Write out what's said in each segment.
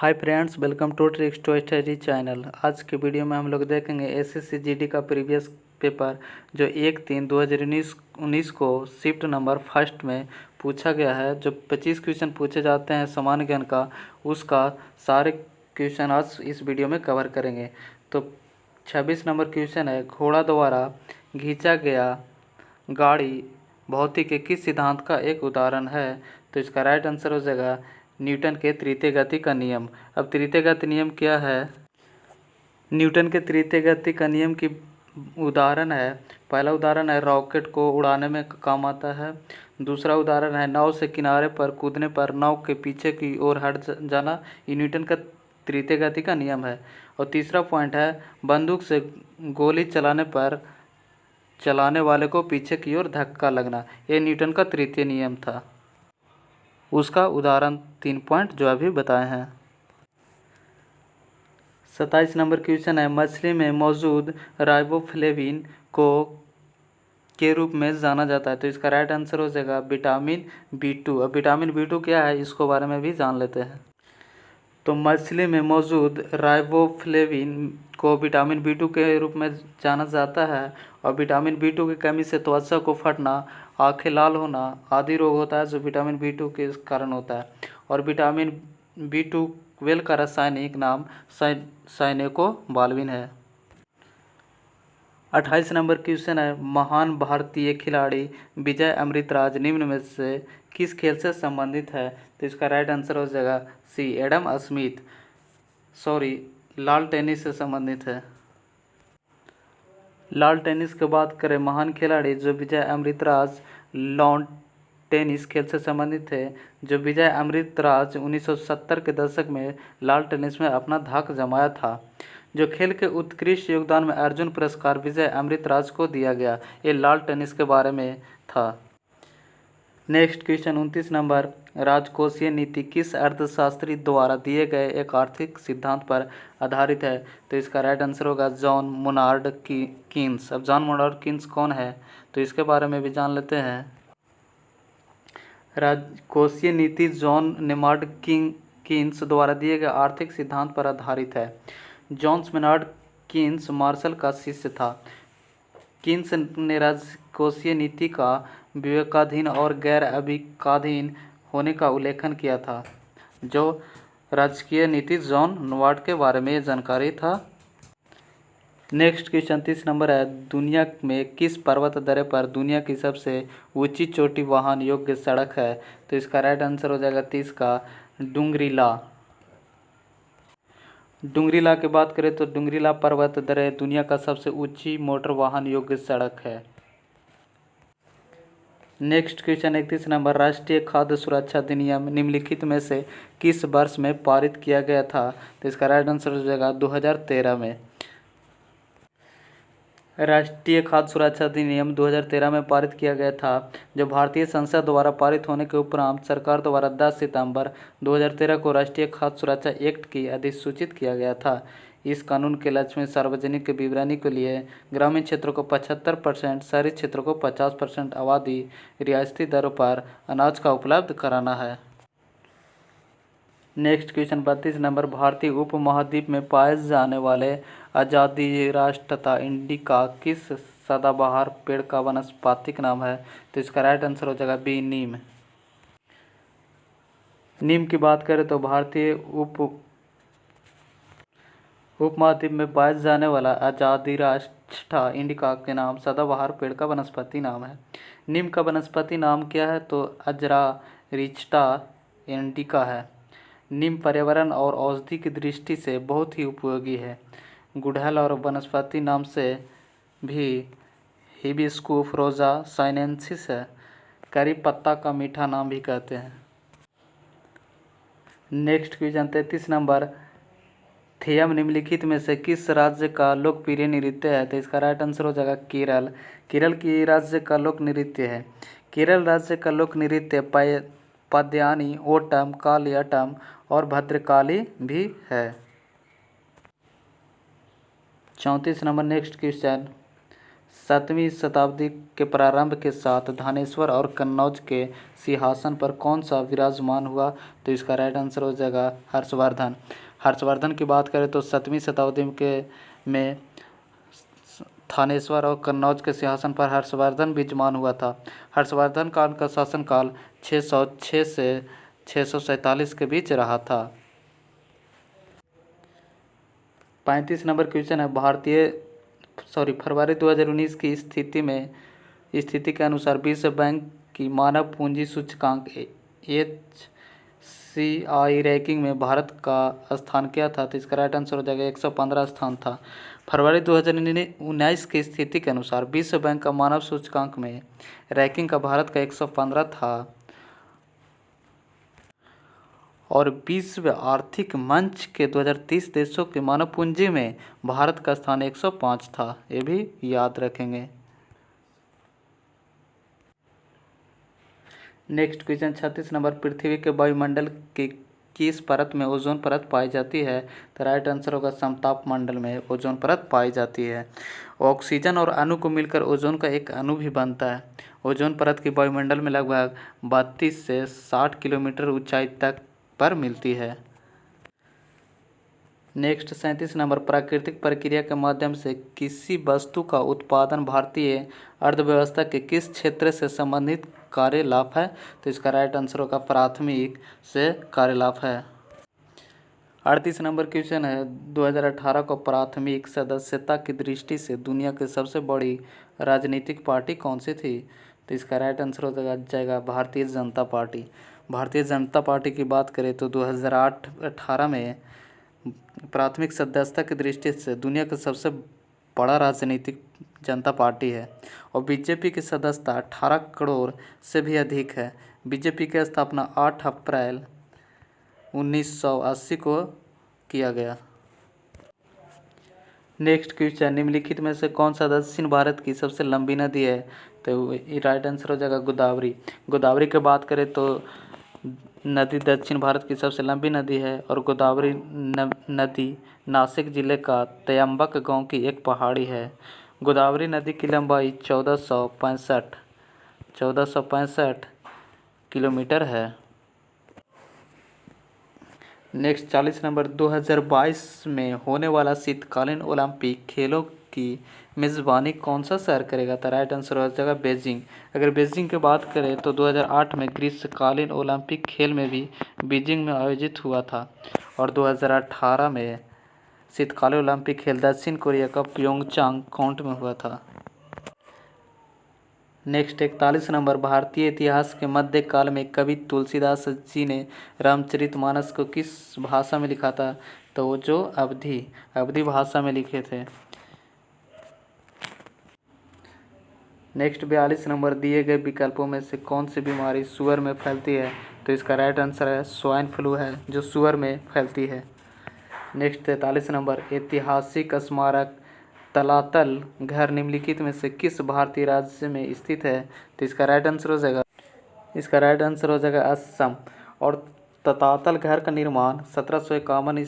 Hi friends, welcome to tricks to study channel. आज के video में हम लोग देखेंगे एसएससी जीडी का प्रीवियस पेपर जो 1/3/2019 को शिफ्ट नंबर फर्स्ट में पूछा गया है। जो 25 क्वेश्चन पूछे जाते हैं सामान्य ज्ञान का, उसका सारे क्वेश्चन आज इस वीडियो में कवर करेंगे। तो 26 नंबर क्वेश्चन है, घोड़ा द्वारा खींचा गया गाड़ी भौतिक के किस सिद्धांत का एक उदाहरण है? तो इसका राइट आंसर हो जाएगा न्यूटन के तृतीय गति का नियम। अब तृतीय गति नियम क्या है? न्यूटन के तृतीय गति का नियम की उदाहरण है, पहला उदाहरण है रॉकेट को उड़ाने में काम आता है। दूसरा उदाहरण है नाव से किनारे पर कूदने पर नाव के पीछे की ओर हट जाना, ये न्यूटन का तृतीय गति का नियम है। और तीसरा पॉइंट है बंदूक से गोली चलाने पर चलाने वाले को पीछे की ओर धक्का लगना, ये न्यूटन का तृतीय नियम था। उसका उदाहरण 3 पॉइंट जो अभी बताए हैं। 27 नंबर क्वेश्चन है, मछली में मौजूद राइबोफ्लेविन को के रूप में जाना जाता है। तो इसका राइट आंसर हो जाएगा विटामिन B2। अब विटामिन B2 क्या है, इसको बारे में भी जान लेते हैं। तो मछली में मौजूद राइबोफ्लेविन को विटामिन B2 के रूप में जाना जाता है। और विटामिन B2 की कमी से त्वचा को फटना, आंखें लाल होना आदि रोग होता है, जो विटामिन B2 के कारण होता है। और विटामिन B12 का रासायनिक नाम साइनेकोबाल्मिन है। 28 नंबर क्वेश्चन है, महान भारतीय खिलाड़ी विजय अमृतराज निम्न में से किस खेल से संबंधित है? तो इसका राइट आंसर हो जाएगा सी, एडम स्मिथ, लाल टेनिस से संबंधित है। लाल टेनिस की बात करें, महान खिलाड़ी जो विजय अमृतराज लॉन टेनिस खेल से संबंधित थे। जो विजय अमृतराज 1970 के दशक में लाल टेनिस में अपना धाक जमाया था। जो खेल के उत्कृष्ट योगदान में अर्जुन पुरस्कार विजय अमृतराज को दिया गया, ये लाल टेनिस के बारे में था। नेक्स्ट क्वेश्चन 29 नंबर, राजकोषीय नीति किस अर्थशास्त्री द्वारा दिए गए एक आर्थिक सिद्धांत पर आधारित है? तो इसका राइट आंसर होगा जॉन मोनार्ड कीन्स। अब जॉन मोनार्ड कीन्स कौन है, तो इसके बारे में भी जान लेते हैं। राजकोषीय नीति जॉन मेनार्ड कीन्स द्वारा दिए गए आर्थिक सिद्धांत पर आधारित है। जॉन मेनार्ड कीन्स मार्शल का शिष्य था। कीन्स ने राजकोषीय नीति का विवेकाधीन और गैर अविवेकाधीन होने का उल्लेखन किया था। जो राजकीय नीति जॉन मेनार्ड के बारे में जानकारी था। नेक्स्ट क्वेश्चन 30 नंबर है, दुनिया में किस पर्वत दर्रे पर दुनिया की सबसे ऊंची चोटी वाहन योग्य सड़क है? तो इसका राइट आंसर हो जाएगा 30 का डुंगरीला। डुंगरीला की बात करें तो डुंगरीला पर्वत दर्रे दुनिया का सबसे ऊंची मोटर वाहन योग्य सड़क है। नेक्स्ट क्वेश्चन 31 नंबर, राष्ट्रीय खाद्य सुरक्षा अधिनियम निम्नलिखित में से किस वर्ष में पारित किया गया था? तो इसका राइट आंसर हो जाएगा 2013 में। राष्ट्रीय खाद्य सुरक्षा अधिनियम 2013 में पारित किया गया था, जो भारतीय संसद द्वारा पारित होने के उपरांत सरकार द्वारा 10 सितंबर 2013 को राष्ट्रीय खाद्य सुरक्षा एक्ट की अधिसूचित किया गया था। इस कानून के लक्ष्य में सार्वजनिक वितरण के लिए ग्रामीण क्षेत्रों को 75%, शहरी क्षेत्रों को 50% आबादी रियायती दरों पर अनाज का उपलब्ध कराना है। नेक्स्ट क्वेश्चन 32 नंबर, भारतीय उपमहाद्वीप में पाए जाने वाले अजादिरास तथा इंडिका किस सदाबहार पेड़ का वानस्पतिक नाम है? तो इसका राइट आंसर हो जाएगा बी, नीम। नीम की बात करें तो भारतीय उपमहाद्वीप में पाए जाने वाला अजादिरास इंडिका के नाम सदाबहार पेड़ का वनस्पति नाम है। नीम का वनस्पति नाम क्या है? तो अजरारिस्टा इंडिका है। नीम पर्यावरण और औषधि की दृष्टि से बहुत ही उपयोगी है। गुड़हल और वनस्पति नाम से भी हिबिस्कुस रोजा साइनेंसिस है। करी पत्ता का मीठा नाम भी कहते हैं। नेक्स्ट क्वेश्चन 33 नंबर, थेयम निम्नलिखित में से किस राज्य का लोकप्रिय नृत्य है? तो इसका राइट आंसर हो जाएगा केरल। केरल की राज्य का लोक नृत्य है। केरल राज्य का लोक नृत्य पद्यानी, ओटम, कालियाटम और भद्रकाली भी है। 34 नंबर नेक्स्ट क्वेश्चन, 7वीं शताब्दी के प्रारंभ के साथ धानेश्वर और कन्नौज के सिंहासन पर कौन सा विराजमान हुआ? तो इसका राइट आंसर हो जाएगा हर्षवर्धन। हर्षवर्धन की बात करें तो 7वीं शताब्दी के में थानेश्वर और कन्नौज के सिंहासन पर हर्षवर्धन विराजमान हुआ था। हर्षवर्धन काल का शासनकाल 606 से 647 के बीच रहा था। 35 नंबर क्वेश्चन है, फरवरी 2019 की स्थिति के अनुसार विश्व बैंक की मानव पूंजी सूचकांक HCI रैंकिंग में भारत का स्थान क्या था? तो इसका राइट आंसर हो जाएगा 115 स्थान था। फरवरी 2019 की स्थिति के अनुसार विश्व बैंक का मानव सूचकांक में रैंकिंग का भारत का 115 था और विश्व आर्थिक मंच के 2030 देशों के मानव पूंजी में भारत का स्थान 105 था। ये भी याद रखेंगे। नेक्स्ट क्वेश्चन 36 नंबर, पृथ्वी के वायुमंडल की किस परत में ओजोन परत पाई जाती है? तो राइट आंसर होगा समताप मंडल में ओजोन परत पाई जाती है। ऑक्सीजन और अणु को मिलकर ओजोन का एक अणु भी बनता है। ओजोन परत की वायुमंडल में लगभग 32 से 60 किलोमीटर ऊंचाई तक पर मिलती है। नेक्स्ट 37 नंबर, प्राकृतिक प्रक्रिया के माध्यम से किसी वस्तु का उत्पादन भारतीय अर्थव्यवस्था के किस क्षेत्र से संबंधित कार्यलाभ है? तो इसका राइट आंसर होगा प्राथमिक से कार्यलाभ है। 38 नंबर क्वेश्चन है, 2018 को प्राथमिक सदस्यता की दृष्टि से दुनिया की सबसे बड़ी राजनीतिक पार्टी कौन सी थी? तो इसका राइट आंसर हो जाएगा भारतीय जनता पार्टी। भारतीय जनता पार्टी की बात करें तो 2018 में प्राथमिक सदस्यता की दृष्टि से दुनिया का सबसे बड़ा राजनीतिक जनता पार्टी है और बीजेपी की सदस्यता 18 करोड़ से भी अधिक है। बीजेपी की स्थापना 8 अप्रैल 1980 को किया गया। नेक्स्ट क्वेश्चन, निम्नलिखित में से कौन सा दक्षिण भारत की सबसे लंबी नदी है? तो राइट आंसर हो जाएगा गोदावरी। गोदावरी की बात करें तो नदी दक्षिण भारत की सबसे लंबी नदी है और गोदावरी नदी नासिक जिले का त्र्यंबक गांव की एक पहाड़ी है। गोदावरी नदी की लंबाई 1465 किलोमीटर है। नेक्स्ट 40 नंबर, 2022 में होने वाला शीतकालीन ओलंपिक खेलों की मेज़बानी कौन सा शहर करेगा? तो राइट आंसर हो जाएगा बेजिंग। अगर बेजिंग की बात करें तो 2008 में ग्रीष्मकालीन ओलंपिक खेल में भी बीजिंग में आयोजित हुआ था और 2018 में शीतकालीन ओलंपिक खेल दक्षिण कोरिया का प्योंगचांग कोंट में हुआ था। नेक्स्ट 41 नंबर, भारतीय इतिहास के मध्यकाल में कवि तुलसीदास जी ने रामचरितमानस को किस भाषा में लिखा था? तो जो अवधी भाषा में लिखे थे। नेक्स्ट 42 नंबर, दिए गए विकल्पों में से कौन सी बीमारी सूअर में फैलती है? तो इसका राइट आंसर है स्वाइन फ्लू है जो सूअर में फैलती है। नेक्स्ट 43 नंबर, ऐतिहासिक स्मारक तलातल घर निम्नलिखित में से किस भारतीय राज्य में स्थित है? तो इसका राइट आंसर हो जाएगा असम। और तलातल घर का निर्माण 1751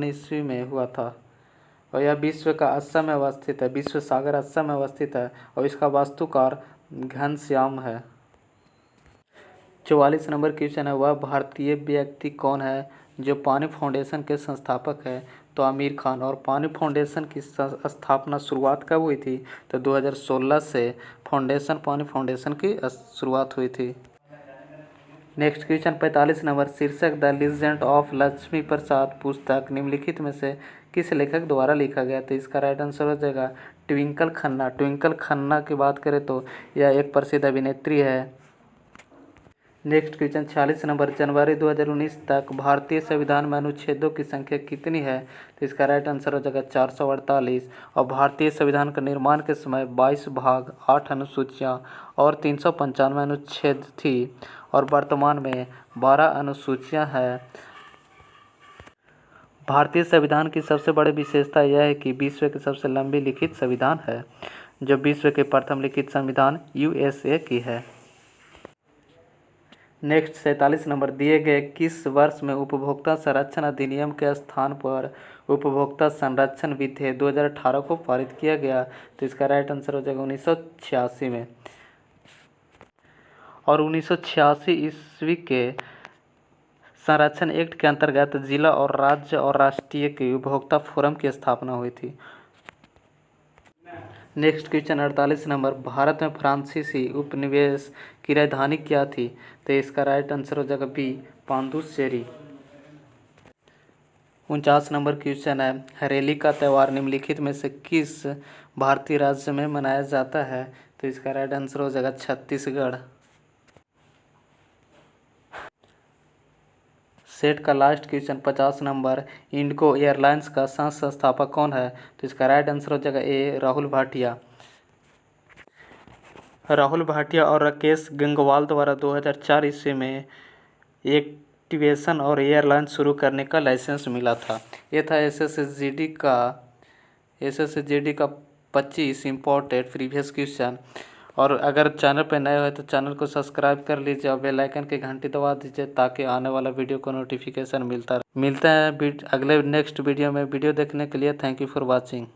ईस्वी में हुआ था और यह विश्व का असम में अवस्थित है। विश्व सागर असम में अवस्थित है और इसका वास्तुकार घनश्याम है। 44 नंबर क्वेश्चन है, वह भारतीय व्यक्ति कौन है जो पानी फाउंडेशन के संस्थापक है? तो आमिर खान। और पानी फाउंडेशन की स्थापना शुरुआत कब हुई थी? तो 2016 से पानी फाउंडेशन की शुरुआत हुई थी। नेक्स्ट क्वेश्चन 45 नंबर, शीर्षक द लीजेंड ऑफ लक्ष्मी प्रसाद पुस्तक निम्नलिखित में से किस लेखक द्वारा लिखा गया? तो इसका राइट आंसर हो जाएगा ट्विंकल खन्ना। ट्विंकल खन्ना की बात करें तो यह एक प्रसिद्ध अभिनेत्री है। नेक्स्ट क्वेश्चन 46 नंबर, जनवरी 2019 तक भारतीय संविधान में अनुच्छेदों की संख्या कितनी है? तो इसका राइट आंसर हो जाएगा 448 और भारतीय संविधान के निर्माण के समय 22 भाग 8 अनुसूचियाँ और 395 अनुच्छेद थी और वर्तमान में 12 अनुसूचियाँ हैं। भारतीय संविधान की सबसे बड़ी विशेषता यह है कि विश्व की सबसे लंबी लिखित संविधान है जो विश्व के प्रथम लिखित संविधान USA की है। नेक्स्ट 47 नंबर, दिए गए किस वर्ष में उपभोक्ता संरक्षण अधिनियम के स्थान पर उपभोक्ता संरक्षण विधेयक 2018 को पारित किया गया? तो इसका राइट आंसर हो जाएगा 1986 में। और 1986 ईस्वी के संरक्षण एक्ट के अंतर्गत जिला और राज्य और राष्ट्रीय के उपभोक्ता फोरम की स्थापना हुई थी। नेक्स्ट क्वेश्चन 48 नंबर, भारत में फ्रांसीसी उपनिवेश की राजधानी क्या थी? तो इसका राइट आंसर हो जाएगा बी, पांडुचेरी। 49 नंबर क्वेश्चन है, हरेली का त्यौहार निम्नलिखित में से किस भारतीय राज्य में मनाया जाता है? तो इसका राइट आंसर हो जाएगा छत्तीसगढ़। सेट का last question 50 number, Indigo airlines का संस्थापक कौन है? तो इसका राइट आंसर हो जाएगा ए, राहुल भाटिया। राहुल भाटिया और राकेश गंगवाल द्वारा 2004 ईस्वी में एक्टिवेशन और एयरलाइन शुरू करने का लाइसेंस मिला था। ये था एसएसजीडी का 25 इम्पोर्टेंट प्रीवियस क्वेश्चन। और अगर चैनल पर नए हो तो चैनल को सब्सक्राइब कर लीजिए और बेल आइकन की घंटी दबा दीजिए ताकि आने वाला वीडियो को नोटिफिकेशन मिलता रहे। मिलते हैं अगले नेक्स्ट वीडियो में। वीडियो देखने के लिए थैंक यू फॉर वॉचिंग।